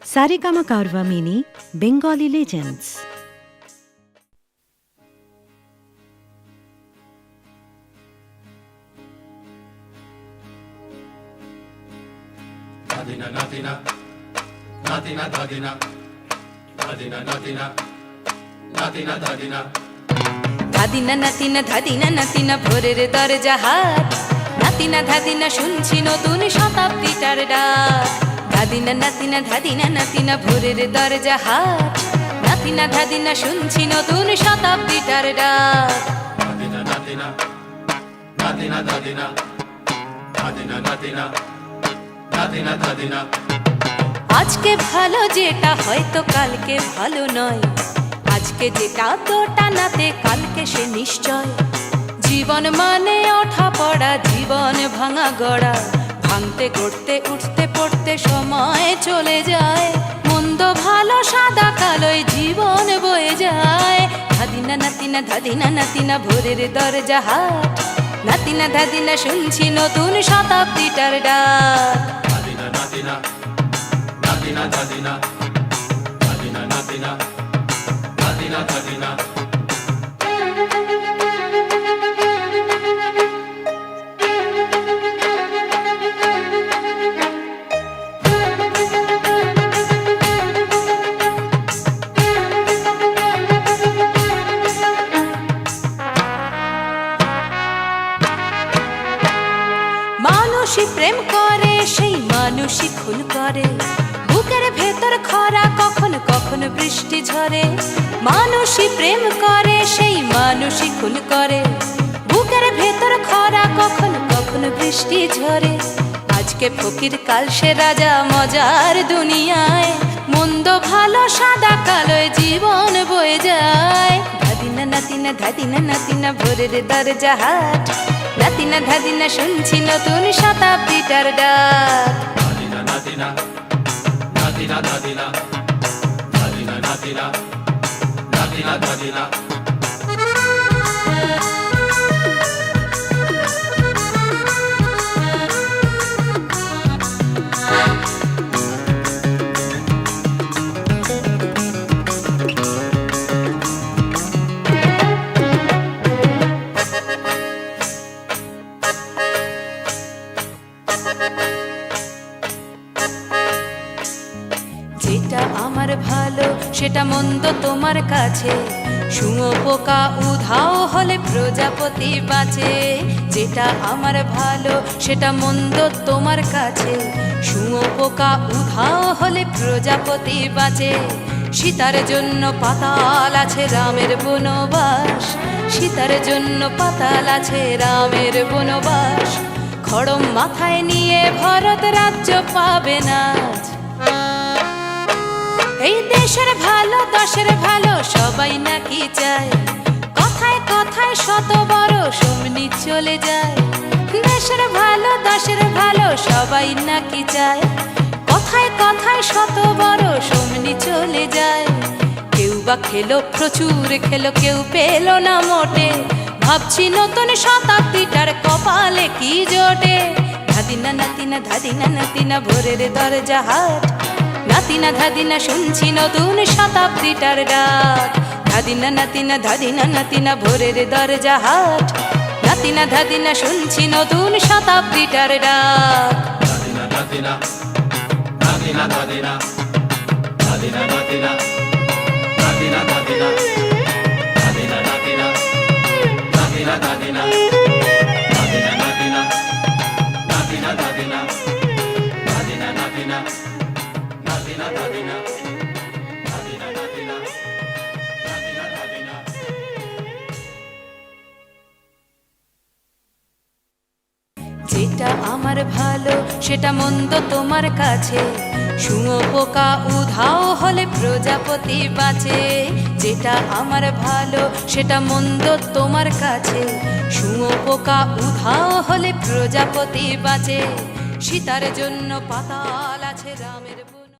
Saregama Karva Mini Bengali Legends. Nadina nadina nadina dadina nadina nadina nadina dadina ধাদিনা নাতিনা ধাদিনা নাতিনা ভোরের দরজা হাট নাতিনা ধাদিনা শুনছি নতুন শতাব্দীটার ডাক ধাদিনা নাতিনা ধাদিনা নাতিনা ভোরের দরজা হাট নাতিনা ধাদিনা শুনছি নতুন শতাব্দীটার ডাক nadina nadina nadina dadina nadina nadina nadina dadina আজকে ভালো যেটা হয়তো কালকে ভালো নয় আজকে যেটা তোটা নাতে কালকে সে নিশ্চয় জীবন মানে ওঠা পড়া জীবন ভাঙা গড়া ভাঙতে গড়তে উঠতে পড়তে সময় চলে যায় মন্দ ভালো সাদা কালোয় জীবন বয়ে যায় ধাদিনা নাতিনা ধাদিনা নাতিনা ভোরের দরজা হাট নাতিনা ধাদিনা শুনছি নতুন শতাব্দীটার ডাক nadina nadina nadina dadina nadina nadina nadina dadina মানুষই প্রেম করে সেই মানুষই খুন করে বুকের ভেতর খরা কখনো কখনো বৃষ্টি ঝরে মানুষই প্রেম করে সেই মানুষই খুন করে বুকের ভেতর খরা কখনো কখনো বৃষ্টি ঝরে আজকে ফকির কাল সে রাজা মজার দুনিয়ায় মন্দ ভালো সাদা কালোয় জীবন বয়ে যায় ধাদিনা নাতিনা ধাদিনা নাতিনা ভোরের দরজা হাট নাতিনা ধাদিনা শুনছি নতুন শতাব্দীটার ডাক nadina nadina nadina dadina nadina nadina nadina dadina যেটা আমার ভালো সেটা মন্দ তোমার কাছে শুঁয়ো পোকা উধাও হলে প্রজাপতি বাঁচে যেটা আমার ভালো সেটা মন্দ তোমার কাছে শুঁয়ো পোকা উধাও হলে প্রজাপতি বাঁচে সীতার জন্য পাতাল আছে রামের বনবাস সীতার জন্য পাতাল আছে রামের বনবাস খড়ম মাথায় নিয়ে ভরত রাজ্য পাবে না এই দেশের ভালো দশের ভালো সবাই নাকি চায় কথায় কথায় শত বড় সমনি চলে যায় দেশের ভালো দশের ভালো সবাই নাকি চায় কথায় কথায় শত বড় সমনি চলে যায় কেউ বা খেলো প্রচুর খেলো কেউ পেল না মোটে ভাবছি নতুন শতাব্দীটার কপালে কি জোটে ধাদিনা নাতিনা ধাদিনা নাতিনা ভোরের দরজা হাট নাতিনা ধাদিনা শুনছি নতুন শতাব্দীটার ডাক ধাদিনা নাতিনা ধাদিনা নাতিনা ভোরের দরজা হাট নাতিনা ধাদিনা শুনছি নতুন শতাব্দীটার ডাক nadina nadina nadina dadina nadina nadina nadina dadina nadina nadina nadina dadina nadina nadina nadina dadina nadina nadina nadina dadina nadina nadina nadina dadina যেটা আমার ভালো সেটা মন্দ তোমার কাছে শুঁয়ো পোকা উধাও হলে প্রজাপতি বাঁচে যেটা আমার ভালো সেটা মন্দ তোমার কাছে শুঁয়ো পোকা উধাও হলে প্রজাপতি বাঁচে সীতার জন্য পাতাল আছে রামের